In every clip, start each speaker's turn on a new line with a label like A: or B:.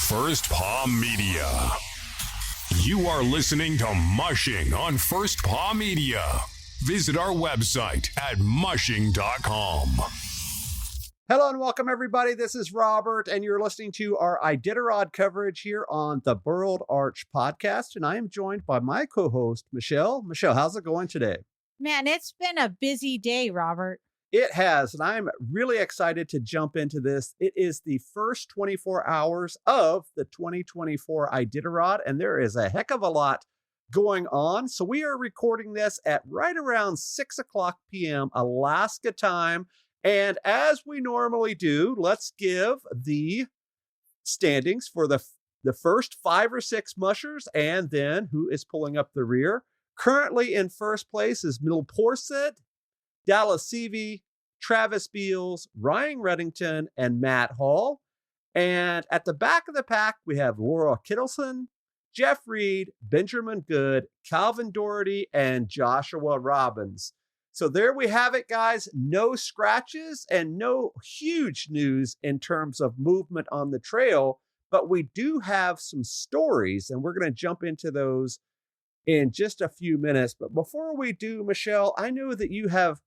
A: First Paw Media. You are listening to Mushing on First Paw Media. Visit our website at mushing.com.
B: Hello and welcome, everybody. This is Robert, and you're listening to our Iditarod coverage here on the Burled Arch podcast. And I am joined by my co-host, Michele. Michele, how's it going today?
C: Man, it's been a busy day, Robert.
B: It has, and I'm really excited to jump into this. It is the first 24 hours of the 2024 Iditarod, and there is a heck of a lot going on. So we are recording this at right around 6 o'clock p.m. Alaska time. And as we normally do, let's give the standings for the first 5 or 6 mushers and then who is pulling up the rear. Currently in first place is Milporset, Dallas Seavey, Travis Beals, Ryan Reddington, and Matt Hall. And at the back of the pack, we have Laura Kittleson, Jeff Reed, Benjamin Good, Calvin Doherty, and Joshua Robbins. So there we have it, guys. No scratches and no huge news in terms of movement on the trail, but we do have some stories, and we're going to jump into those in just a few minutes. But before we do, Michele, I know that you have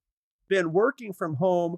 B: been working from home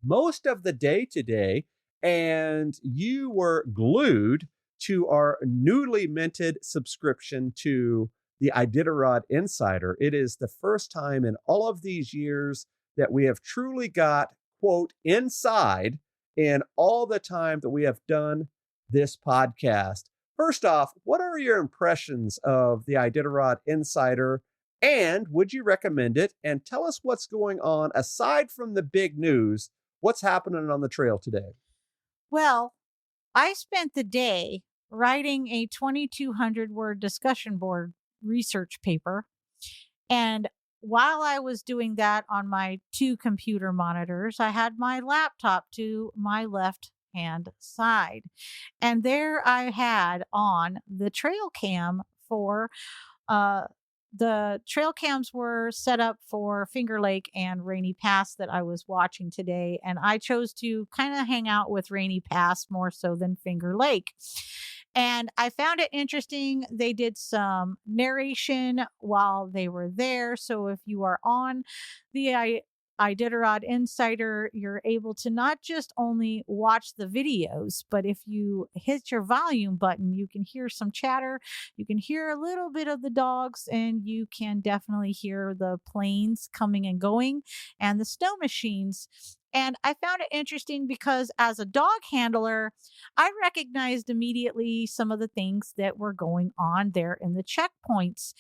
B: most of the day today, and you were glued to our newly minted subscription to the Iditarod Insider. It is the first time in all of these years that we have truly got, quote, inside in all the time that we have done this podcast. First off, what are your impressions of the Iditarod Insider, and would you recommend it? And tell us what's going on aside from the big news. What's happening on the trail today?
C: Well, I spent the day writing a 2,200 word discussion board research paper. And while I was doing that on my 2 computer monitors, I had my laptop to my left hand side. And there I had on the trail cam for the trail cams were set up for Finger Lake and Rainy Pass that I was watching today. And I chose to kind of hang out with Rainy Pass more so than Finger Lake. And I found it interesting. They did some narration while they were there. So if you are on the Iditarod Insider, you're able to not just only watch the videos, but if you hit your volume button, you can hear some chatter, you can hear a little bit of the dogs, and you can definitely hear the planes coming and going and the snow machines. And I found it interesting because as a dog handler, I recognized immediately some of the things that were going on there in the checkpoints.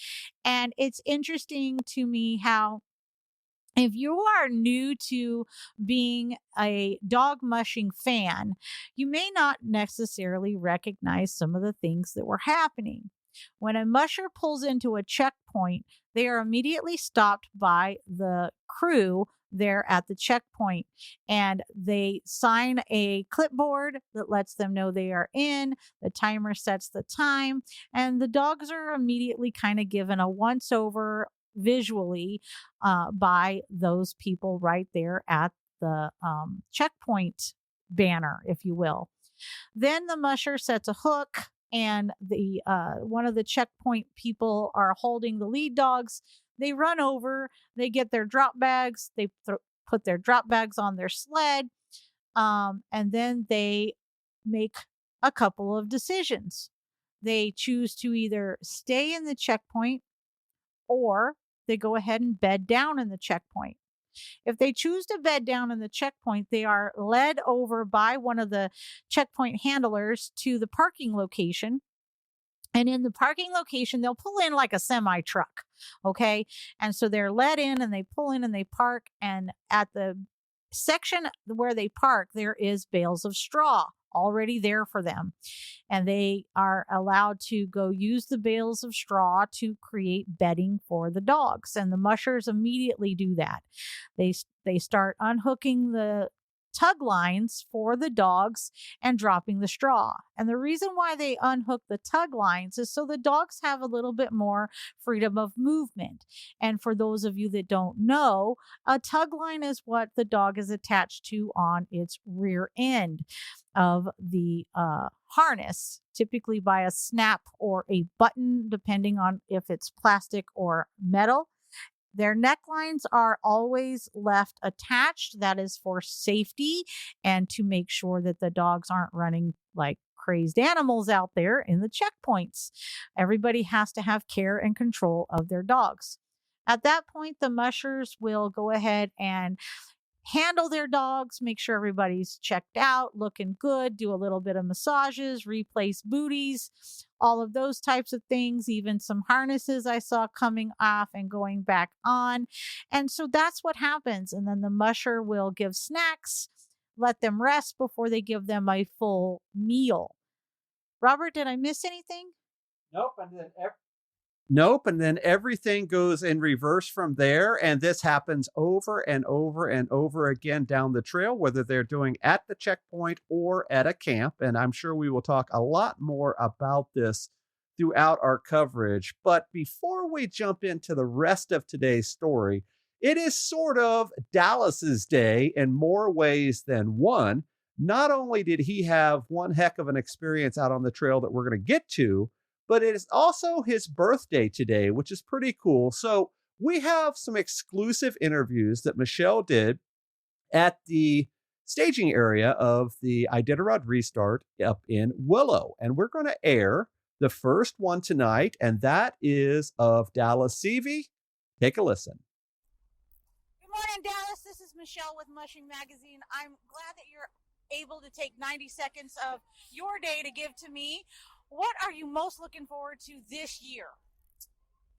C: And it's interesting to me how if you are new to being a dog mushing fan, you may not necessarily recognize some of the things that were happening. When a musher pulls into a checkpoint, they are immediately stopped by the crew there at the checkpoint, and they sign a clipboard that lets them know they are in. The timer sets the time, and the dogs are immediately kind of given a once over visually by those people right there at the checkpoint banner, if you will. Then the musher sets a hook, and the one of the checkpoint people are holding the lead dogs. They run over, they get their drop bags, they put their drop bags on their sled, and then they make a couple of decisions. They choose to either stay in the checkpoint or they go ahead and bed down in the checkpoint. If they choose to bed down in the checkpoint, they are led over by one of the checkpoint handlers to the parking location. And in the parking location, they'll pull in like a semi truck. Okay. And so they're led in and they pull in and they park. And at the section where they park, there is bales of straw already there for them. And they are allowed to go use the bales of straw to create bedding for the dogs. And the mushers immediately do that. They start unhooking the tug lines for the dogs and dropping the straw. And the reason why they unhook the tug lines is so the dogs have a little bit more freedom of movement. And for those of you that don't know, a tug line is what the dog is attached to on its rear end. of the harness, typically by a snap or a button, depending on if it's plastic or metal. Their necklines are always left attached. That is for safety and to make sure that the dogs aren't running like crazed animals out there in the checkpoints. Everybody has to have care and control of their dogs. At that point, the mushers will go ahead and handle their dogs, make sure everybody's checked out, looking good, do a little bit of massages, replace booties, all of those types of things, even some harnesses I saw coming off and going back on. And so that's what happens. And then the musher will give snacks, let them rest before they give them a full meal. Robert, did I miss anything?
B: Nope. And then everything goes in reverse from there. And this happens over and over and over again down the trail, whether they're doing at the checkpoint or at a camp. And I'm sure we will talk a lot more about this throughout our coverage. But before we jump into the rest of today's story, it is sort of Dallas's day in more ways than one. Not only did he have one heck of an experience out on the trail that we're going to get to, but it is also his birthday today, which is pretty cool. So we have some exclusive interviews that Michele did at the staging area of the Iditarod restart up in Willow. And we're going to air the first one tonight, and that is of Dallas Seavey. Take a listen.
C: Good morning, Dallas. This is Michele with Mushing Magazine. I'm glad that you're able to take 90 seconds of your day to give to me. What are you most looking forward to this year?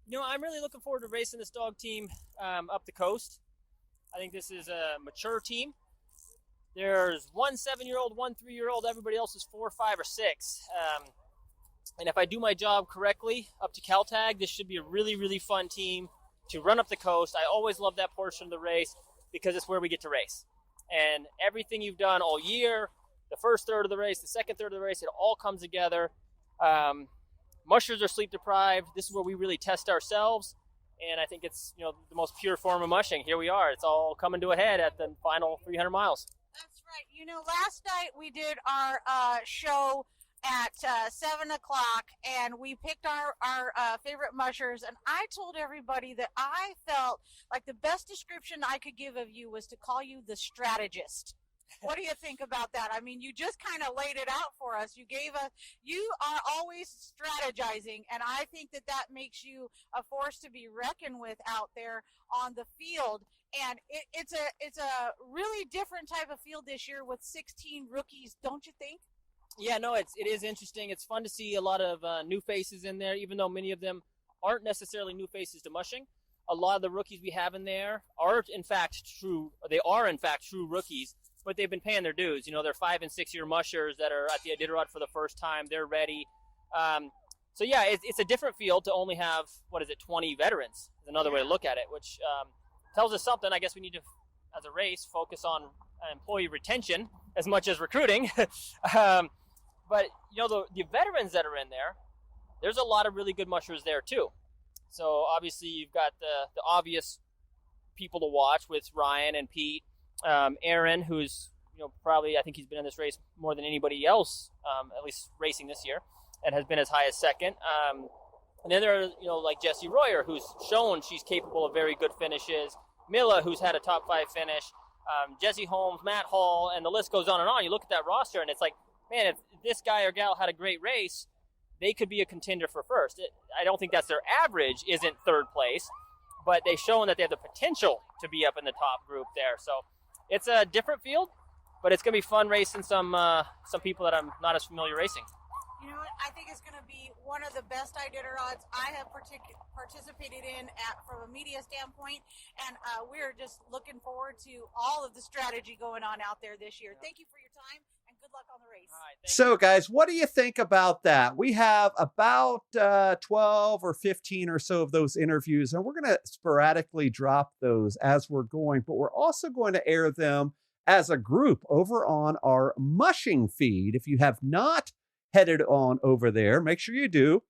D: You know, I'm really looking forward to racing this dog team up the coast. I think this is a mature team. There's one 7-year-old, one 3-year-old. Everybody else is 4, 5, or 6. And if I do my job correctly up to Caltag, this should be a really, really fun team to run up the coast. I always love that portion of the race because it's where we get to race. And everything you've done all year, the first third of the race, the second third of the race, it all comes together. Mushers are sleep deprived. This is where we really test ourselves, and I think it's, you know, the most pure form of mushing. Here we are. It's all coming to a head at the final 300 miles.
C: That's right. You know, last night we did our show at 7 o'clock, and we picked our favorite mushers, and I told everybody that I felt like the best description I could give of you was to call you the strategist. What do you think about that? I mean, you just kind of laid it out for us. You are always strategizing, and I think that makes you a force to be reckoned with out there on the field. And it's a really different type of field this year with 16 rookies, don't you think?
D: Yeah, no, it is interesting. It's fun to see a lot of new faces in there, even though many of them aren't necessarily new faces to mushing. A lot of the rookies we have in there are in fact true rookies. But they've been paying their dues. You know, they're 5- and 6-year mushers that are at the Iditarod for the first time. They're ready. So, yeah, it's a different field to only have, 20 veterans is another way to look at it, which tells us something. I guess we need to, as a race, focus on employee retention as much as recruiting. But, you know, the veterans that are in there, there's a lot of really good mushers there, too. So, obviously, you've got the obvious people to watch with Ryan and Pete. Aaron, who's, you know, probably, I think he's been in this race more than anybody else, at least racing this year, and has been as high as second. And then there are, you know, like Jessie Royer, who's shown she's capable of very good finishes. Mila, who's had a top 5 finish. Jesse Holmes, Matt Hall, and the list goes on and on. You look at that roster, and it's like, man, if this guy or gal had a great race, they could be a contender for first. I don't think that's their average, isn't third place, but they've shown that they have the potential to be up in the top group there. So it's a different field, but it's going to be fun racing some people that I'm not as familiar racing.
C: You know what? I think it's going to be one of the best Iditarods I have participated in from a media standpoint, and we're just looking forward to all of the strategy going on out there this year. Thank you for your time, and good luck on the race.
D: All right,
B: So, guys, what do you think about that? We have about 12 or 15 or so of those interviews, and we're going to sporadically drop those as we're going, but we're also going to air them as a group over on our Mushing feed. If you have not headed on over there, make sure you do.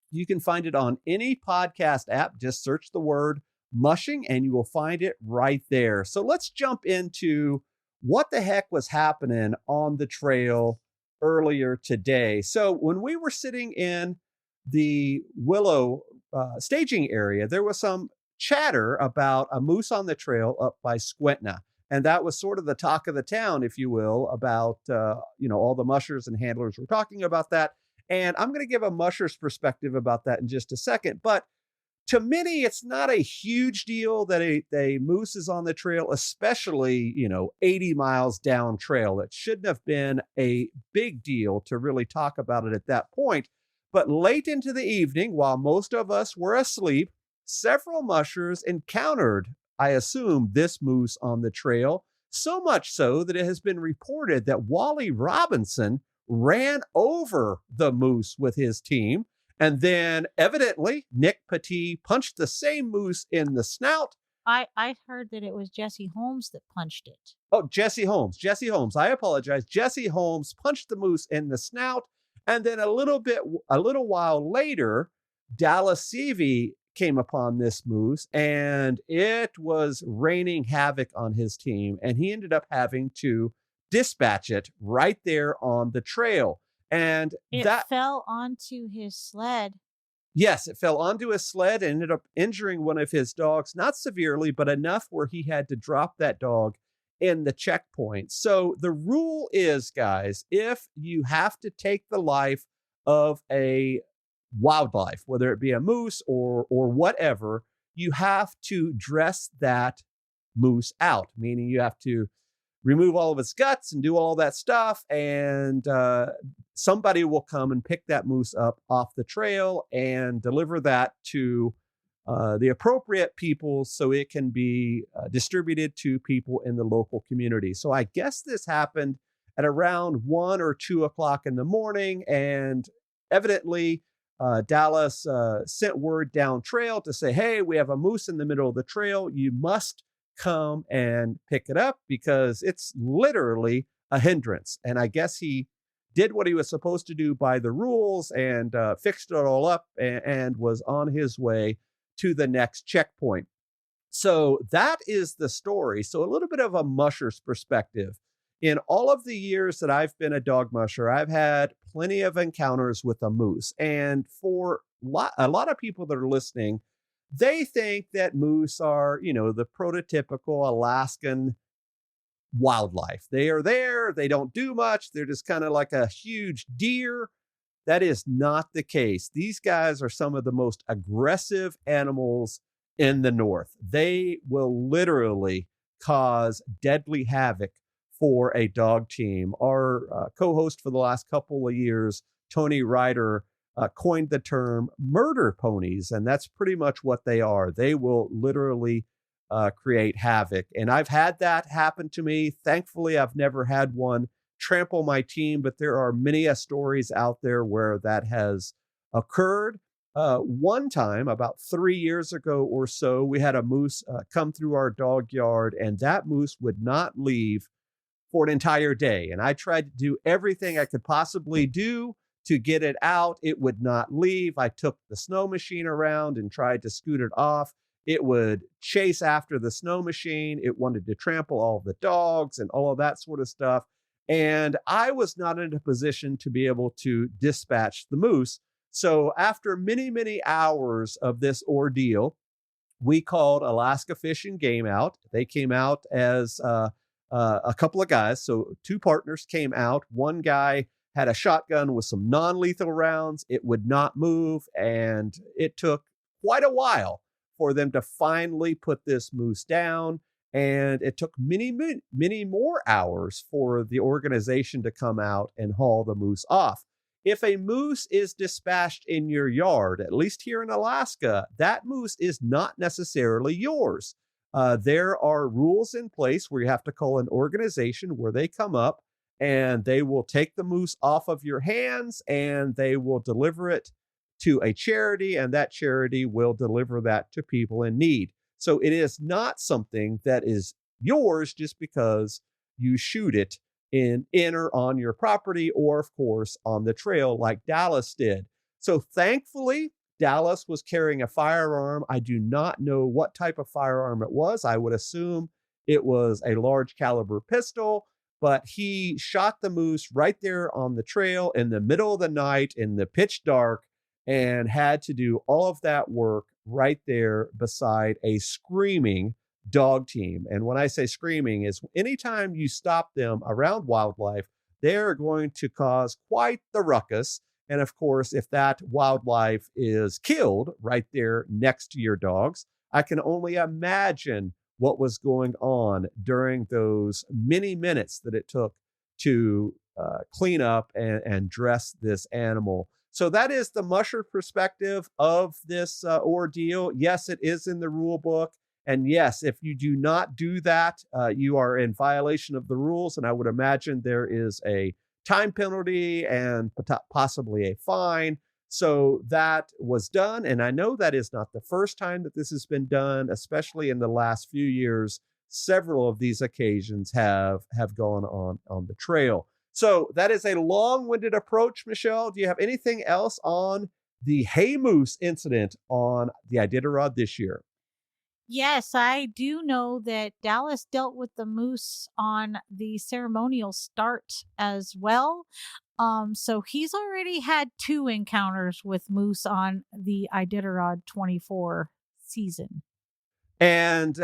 B: You can find it on any podcast app. Just search the word Mushing and you will find it right there. So let's jump into what the heck was happening on the trail earlier today. So when we were sitting in the Willow staging area, there was some chatter about a moose on the trail up by Squentna. And that was sort of the talk of the town, if you will, about, all the mushers and handlers were talking about that. And I'm going to give a musher's perspective about that in just a second. But to many, it's not a huge deal that a moose is on the trail, especially, 80 miles down trail. It shouldn't have been a big deal to really talk about it at that point. But late into the evening, while most of us were asleep, several mushers encountered, I assume, this moose on the trail, so much so that it has been reported that Wally Robinson ran over the moose with his team. And then evidently Nick Petit punched the same moose in the snout.
C: I heard that it was Jesse Holmes that punched it.
B: Oh, Jesse Holmes. I apologize. Jesse Holmes punched the moose in the snout. And then a little while later, Dallas Seavey came upon this moose, and it was raining havoc on his team. And he ended up having to dispatch it right there on the trail. And
C: it fell onto his sled.
B: Yes, it fell onto his sled and ended up injuring one of his dogs, not severely, but enough where he had to drop that dog in the checkpoint. So the rule is, guys, if you have to take the life of a wildlife, whether it be a moose or whatever, you have to dress that moose out, meaning you have to remove all of its guts and do all that stuff. And somebody will come and pick that moose up off the trail and deliver that to the appropriate people so it can be distributed to people in the local community. So I guess this happened at around 1 or 2 o'clock in the morning. And evidently, Dallas sent word down trail to say, hey, we have a moose in the middle of the trail. You must come and pick it up because it's literally a hindrance. And I guess he did what he was supposed to do by the rules and fixed it all up and was on his way to the next checkpoint. So that is the story. So a little bit of a musher's perspective. In all of the years that I've been a dog musher, I've had plenty of encounters with a moose. And for a lot of people that are listening, they think that moose are, the prototypical Alaskan wildlife. They are there. They don't do much. They're just kind of like a huge deer. That is not the case. These guys are some of the most aggressive animals in the North. They will literally cause deadly havoc for a dog team. Our co-host for the last couple of years, Tony Ryder, coined the term murder ponies, and that's pretty much what they are. They will literally create havoc. And I've had that happen to me. Thankfully, I've never had one trample my team, but there are many stories out there where that has occurred. One time, about 3 years ago or so, we had a moose come through our dog yard, and that moose would not leave for an entire day. And I tried to do everything I could possibly do to get it out. It would not leave. I took the snow machine around and tried to scoot it off. It would chase after the snow machine. It wanted to trample all of the dogs and all of that sort of stuff. And I was not in a position to be able to dispatch the moose. So after many, many hours of this ordeal, we called Alaska Fish and Game out. They came out as a couple of guys. So 2 partners came out. One guy had a shotgun with some non-lethal rounds. It would not move. And it took quite a while for them to finally put this moose down. And it took many, many more hours for the organization to come out and haul the moose off. If a moose is dispatched in your yard, at least here in Alaska, that moose is not necessarily yours. There are rules in place where you have to call an organization where they come up and they will take the moose off of your hands and they will deliver it to a charity, and that charity will deliver that to people in need. So it is not something that is yours just because you shoot it in or on your property or, of course, on the trail like Dallas did. So thankfully, Dallas was carrying a firearm. I do not know what type of firearm it was. I would assume it was a large caliber pistol, but he shot the moose right there on the trail in the middle of the night in the pitch dark and had to do all of that work right there beside a screaming dog team. And when I say screaming, is anytime you stop them around wildlife, they're going to cause quite the ruckus. And of course, if that wildlife is killed right there next to your dogs, I can only imagine what was going on during those many minutes that it took to clean up and dress this animal. So that is the musher perspective of this ordeal. Yes, it is in the rule book. And yes, if you do not do that, you are in violation of the rules. And I would imagine there is a time penalty and possibly a fine. So that was done. And I know that is not the first time that this has been done, especially in the last few years. Several of these occasions have gone on the trail. So that is a long-winded approach, Michele. Do you have anything else on the hay moose incident on the Iditarod this year?
C: Yes, I do know that Dallas dealt with the moose on the ceremonial start as well. So he's already had 2 encounters with moose on the Iditarod 24 season.
B: And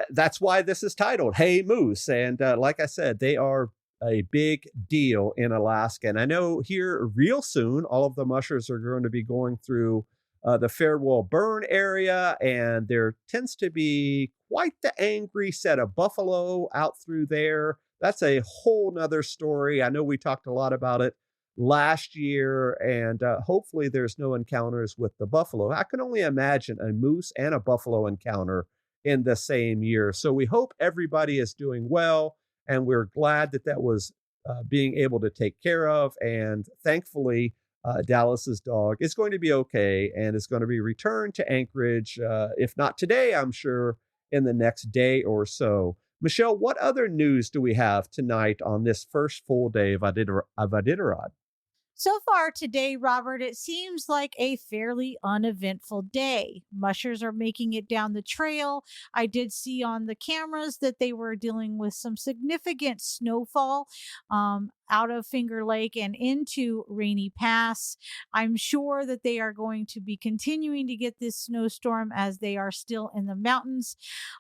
B: that's why this is titled Hey Moose. And like I said, they are a big deal in Alaska. And I know here real soon, all of the mushers are going to be going through the Farewell Burn area. And there tends to be quite the angry set of buffalo out through there. That's a whole nother story. I know we talked a lot about it last year, and hopefully there's no encounters with the buffalo. I can only imagine a moose and a buffalo encounter in the same year. So we hope everybody is doing well, and we're glad that that was being able to take care of. And thankfully, Dallas's dog is going to be okay and is going to be returned to Anchorage. If not today, I'm sure in the next day or so. Michele, what other news do we have tonight on this first full day of Iditarod?
C: So far today, Robert, it seems like a fairly uneventful day. Mushers are making it down the trail. I did see on the cameras that they were dealing with some significant snowfall out of Finger Lake and into Rainy Pass. I'm sure that they are going to be continuing to get this snowstorm as they are still in the mountains.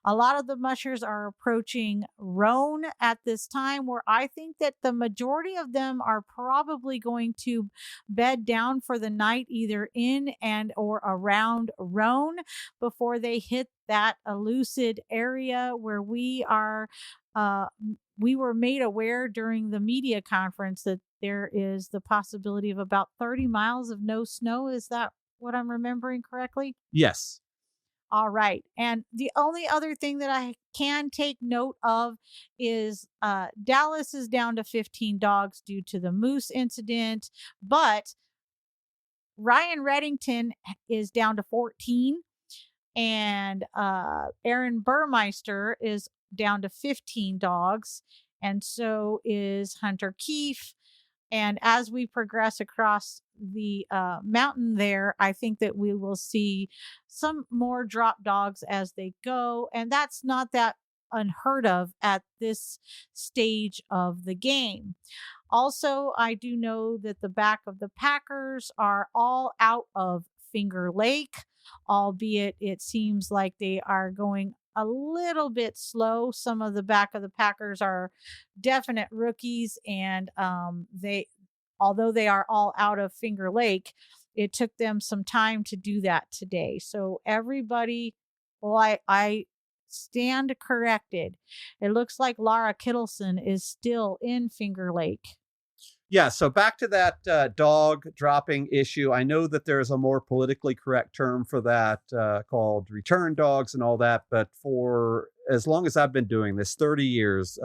C: A lot of the mushers are approaching Roan at this time, where I think that the majority of them are probably going to bed down for the night, either in and or around Roan, before they hit that elusive area where we were made aware during the media conference that there is the possibility of about 30 miles of no snow. Is that what I'm remembering correctly?
B: Yes.
C: All right. And the only other thing that I can take note of is Dallas is down to 15 dogs due to the moose incident, but Ryan Reddington is down to 14, and Aaron Burmeister is down to 15 dogs, and so is Hunter Keefe. And as we progress across the mountain there, I think that we will see some more drop dogs as they go. And that's not that unheard of at this stage of the game. Also, I do know that the back of the packers are all out of Finger Lake, albeit it seems like they are going a little bit slow. Some of the back of the packers are definite rookies, and although they are all out of Finger Lake, it took them some time to do that today. So everybody, well, I stand corrected. It looks like Laura Kittleson is still in Finger Lake.
B: Yeah, so back to that dog dropping issue. I know that there's a more politically correct term for that called return dogs and all that, but for as long as I've been doing this, 30 years,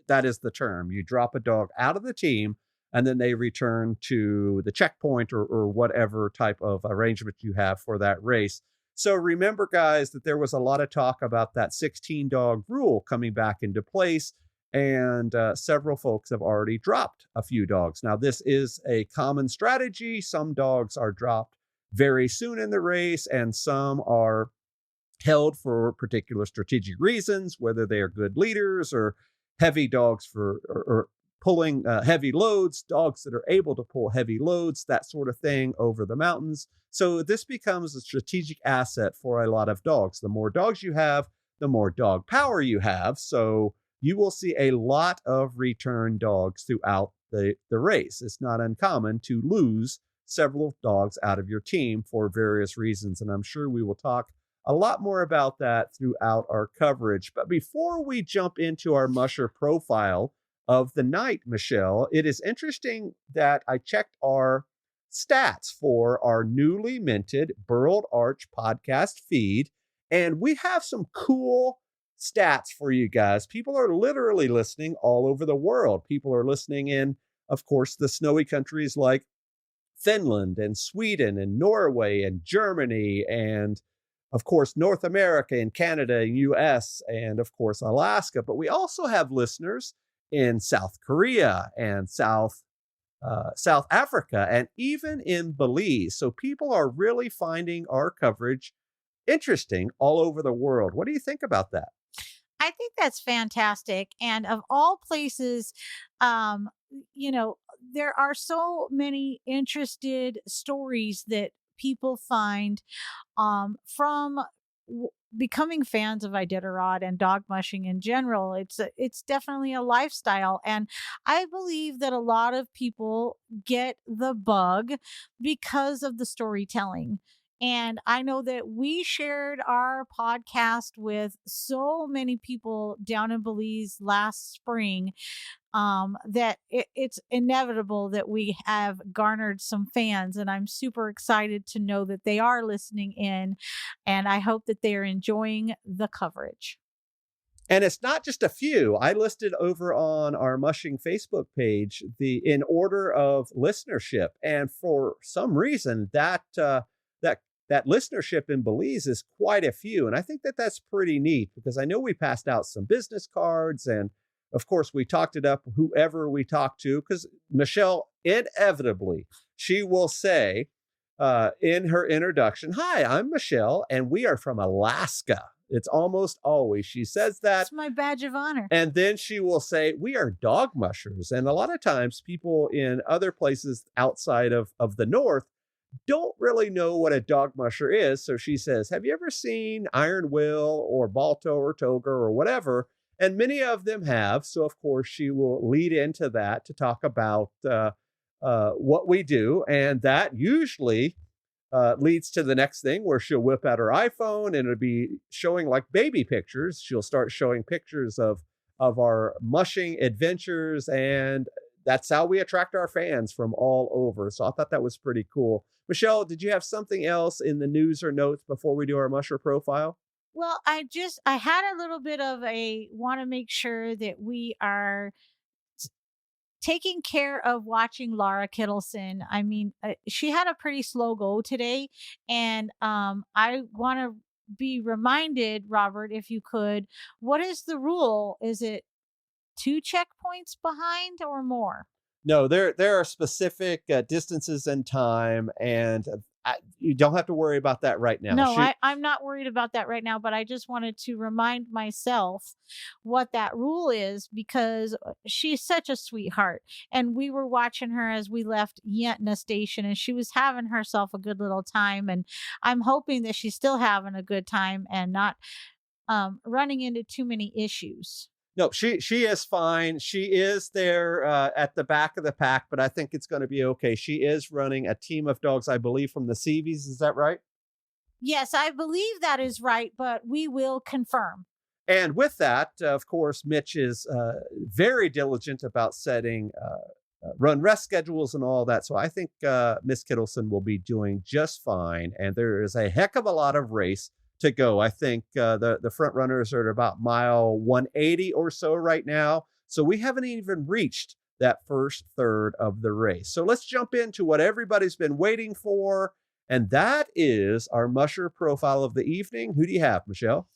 B: that is the term. You drop a dog out of the team, and then they return to the checkpoint or whatever type of arrangement you have for that race. So remember, guys, that there was a lot of talk about that 16-dog rule coming back into place. And several folks have already dropped a few dogs. Now, this is a common strategy. Some dogs are dropped very soon in the race, and some are held for particular strategic reasons, whether they are good leaders or heavy dogs or pulling heavy loads, dogs that are able to pull heavy loads, that sort of thing over the mountains. So this becomes a strategic asset for a lot of dogs. The more dogs you have, the more dog power you have. So you will see a lot of return dogs throughout the race. It's not uncommon to lose several dogs out of your team for various reasons. And I'm sure we will talk a lot more about that throughout our coverage. But before we jump into our musher profile of the night, Michele, it is interesting that I checked our stats for our newly minted Burled Arch podcast feed, and we have some cool stats for you guys. People are literally listening all over the world. People are listening in, of course, the snowy countries like Finland and Sweden and Norway and Germany and, of course, North America and Canada and US and, of course, Alaska. But we also have listeners in South Korea and South Africa and even in Belize. So people are really finding our coverage interesting all over the world. What do you think about that?
C: I think that's fantastic. And of all places, there are so many interested stories that people find from becoming fans of Iditarod and dog mushing in general. It's definitely a lifestyle. And I believe that a lot of people get the bug because of the storytelling. And I know that we shared our podcast with so many people down in Belize last spring that it's inevitable that we have garnered some fans. And I'm super excited to know that they are listening in. And I hope that they are enjoying the coverage.
B: And it's not just a few. I listed over on our Mushing Facebook page in order of listenership. And for some reason, that listenership in Belize is quite a few. And I think that that's pretty neat because I know we passed out some business cards and of course we talked it up whoever we talked to, because Michele, inevitably, she will say in her introduction, "Hi, I'm Michele and we are from Alaska." It's almost always she says that.
C: It's my badge of honor.
B: And then she will say, "We are dog mushers." And a lot of times people in other places outside of the North don't really know what a dog musher is. So she says, "Have you ever seen Iron Will or Balto or Toger or whatever?" And many of them have. So of course she will lead into that to talk about what we do. And that usually leads to the next thing where she'll whip out her iPhone and it'll be showing like baby pictures. She'll start showing pictures of our mushing adventures, and that's how we attract our fans from all over. So I thought that was pretty cool. Michele, did you have something else in the news or notes before we do our musher profile?
C: Well, I had a little bit of want to make sure that we are taking care of watching Laura Kittleson. I mean, she had a pretty slow go today. And I want to be reminded, Robert, if you could, what is the rule? Is it 2 checkpoints behind or more?
B: No, there are specific distances and time, and you don't have to worry about that right now.
C: No, I'm not worried about that right now, but I just wanted to remind myself what that rule is because she's such a sweetheart. And we were watching her as we left Yentna Station, and she was having herself a good little time. And I'm hoping that she's still having a good time and not running into too many issues.
B: No, she is fine. She is there at the back of the pack, but I think it's going to be okay. She is running a team of dogs, I believe, from the Seaveys. Is that right?
C: Yes, I believe that is right, but we will confirm.
B: And with that, of course, Mitch is very diligent about setting run rest schedules and all that. So I think Miss Kittleson will be doing just fine. And there is a heck of a lot of race to go. I think the front runners are at about mile 180 or so right now. So we haven't even reached that first third of the race. So let's jump into what everybody's been waiting for. And that is our musher profile of the evening. Who do you have, Michele?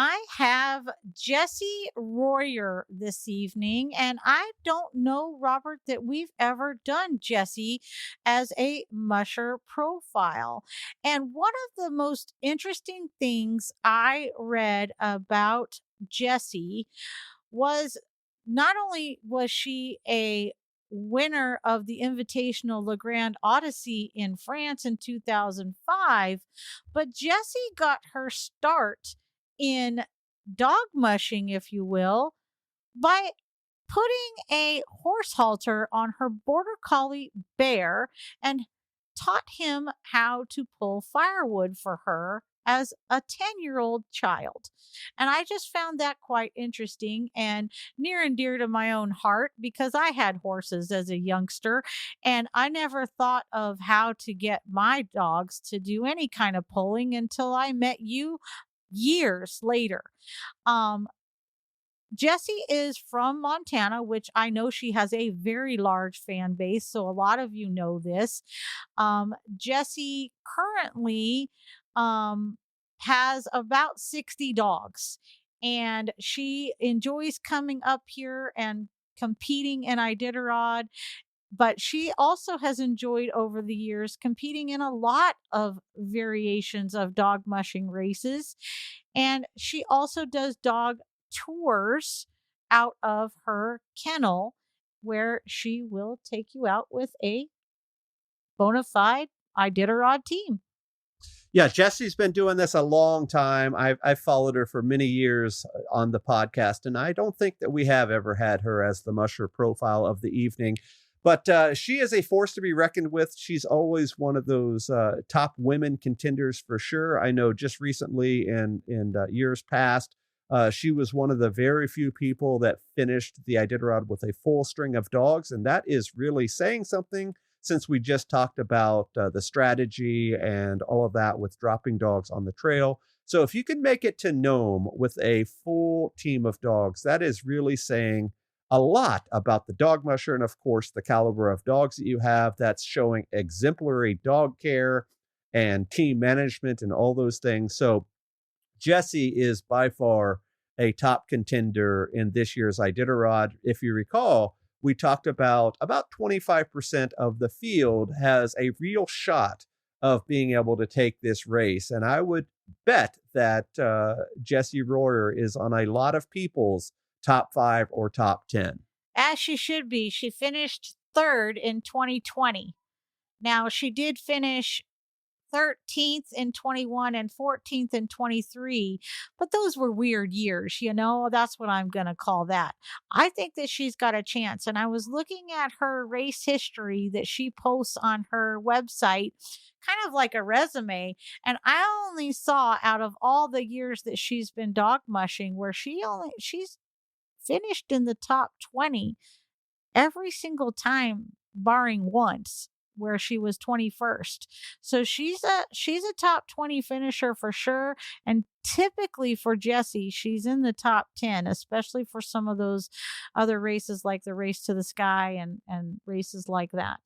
C: I have Jessie Royer this evening, and I don't know, Robert, that we've ever done Jessie as a musher profile. And one of the most interesting things I read about Jessie was not only was she a winner of the Invitational Le Grand Odyssey in France in 2005, but Jessie got her start in dog mushing, if you will, by putting a horse halter on her border collie Bear and taught him how to pull firewood for her as a 10-year-old child. And I just found that quite interesting and near and dear to my own heart because I had horses as a youngster and I never thought of how to get my dogs to do any kind of pulling until I met you years later. Jessie is from Montana, which I know she has a very large fan base. So a lot of you know this. Jessie currently has about 60 dogs, and she enjoys coming up here and competing in Iditarod. But she also has enjoyed over the years competing in a lot of variations of dog mushing races. And she also does dog tours out of her kennel where she will take you out with a bona fide Iditarod team.
B: Yeah, Jessie's been doing this a long time. I've followed her for many years on the podcast, and I don't think that we have ever had her as the musher profile of the evening. But she is a force to be reckoned with. She's always one of those top women contenders for sure. I know just recently in years past, she was one of the very few people that finished the Iditarod with a full string of dogs. And that is really saying something since we just talked about the strategy and all of that with dropping dogs on the trail. So if you can make it to Nome with a full team of dogs, that is really saying a lot about the dog musher and, of course, the caliber of dogs that you have. That's showing exemplary dog care and team management and all those things. So Jessie is by far a top contender in this year's Iditarod. If you recall, we talked about 25% of the field has a real shot of being able to take this race. And I would bet that Jessie Royer is on a lot of people's top 5 or top 10.
C: As she should be. She finished 3rd in 2020. Now, she did finish 13th in 21 and 14th in 23, but those were weird years, you know. That's what I'm going to call that. I think that she's got a chance. And I was looking at her race history that she posts on her website, kind of like a resume. And I only saw out of all the years that she's been dog mushing where she's finished in the top 20 every single time, barring once where she was 21st. So she's a top 20 finisher for sure. And typically for Jessie, she's in the top 10, especially for some of those other races like the Race to the Sky and races like that.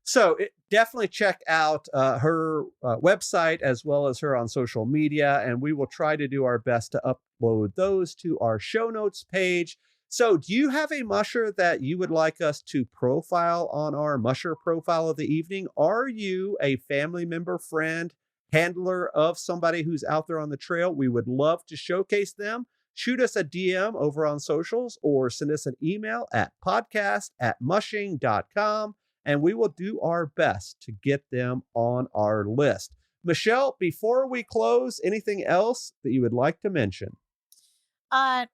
B: So definitely check out her website as well as her on social media, and we will try to do our best to upload those to our show notes page. So do you have a musher that you would like us to profile on our musher profile of the evening? Are you a family member, friend, handler of somebody who's out there on the trail? We would love to showcase them. Shoot us a DM over on socials or send us an email at podcast@mushing.com. And we will do our best to get them on our list. Michele, before we close, anything else that you would like to mention?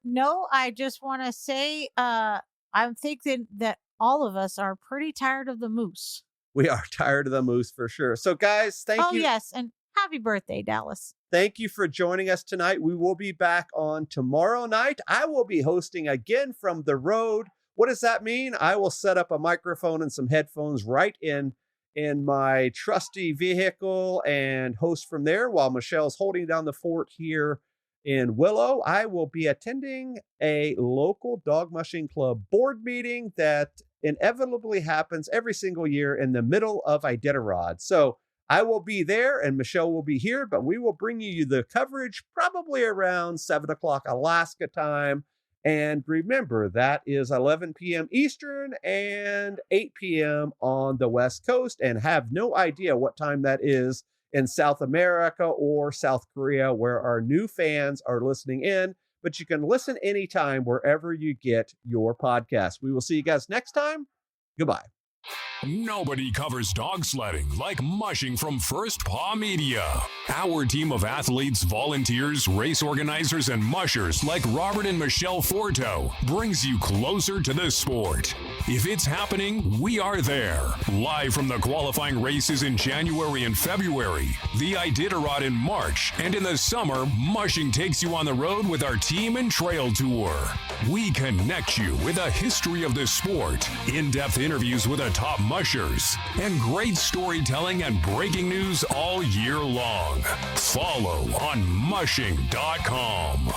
C: No, I just want to say, I'm thinking that all of us are pretty tired of the moose.
B: We are tired of the moose for sure. So guys, thank you.
C: Oh, yes. And happy birthday, Dallas.
B: Thank you for joining us tonight. We will be back on tomorrow night. I will be hosting again from the road. What does that mean? I will set up a microphone and some headphones right in my trusty vehicle and host from there while Michelle's holding down the fort here in Willow. I will be attending a local dog mushing club board meeting that inevitably happens every single year in the middle of Iditarod. So I will be there and Michele will be here, but we will bring you the coverage probably around 7 o'clock Alaska time. And remember, that is 11 p.m. Eastern and 8 p.m. on the West Coast, and have no idea what time that is in South America or South Korea, where our new fans are listening in. But you can listen anytime wherever you get your podcast. We will see you guys next time. Goodbye.
A: Nobody covers dog sledding like Mushing from First Paw Media. Our team of athletes, volunteers, race organizers, and mushers like Robert and Michele Forto brings you closer to the sport. If it's happening, we are there. Live from the qualifying races in January and February, the Iditarod in March, and in the summer, Mushing takes you on the road with our team and trail tour. We connect you with a history of the sport, in-depth interviews with the top mushers, and great storytelling and breaking news all year long. Follow on mushing.com.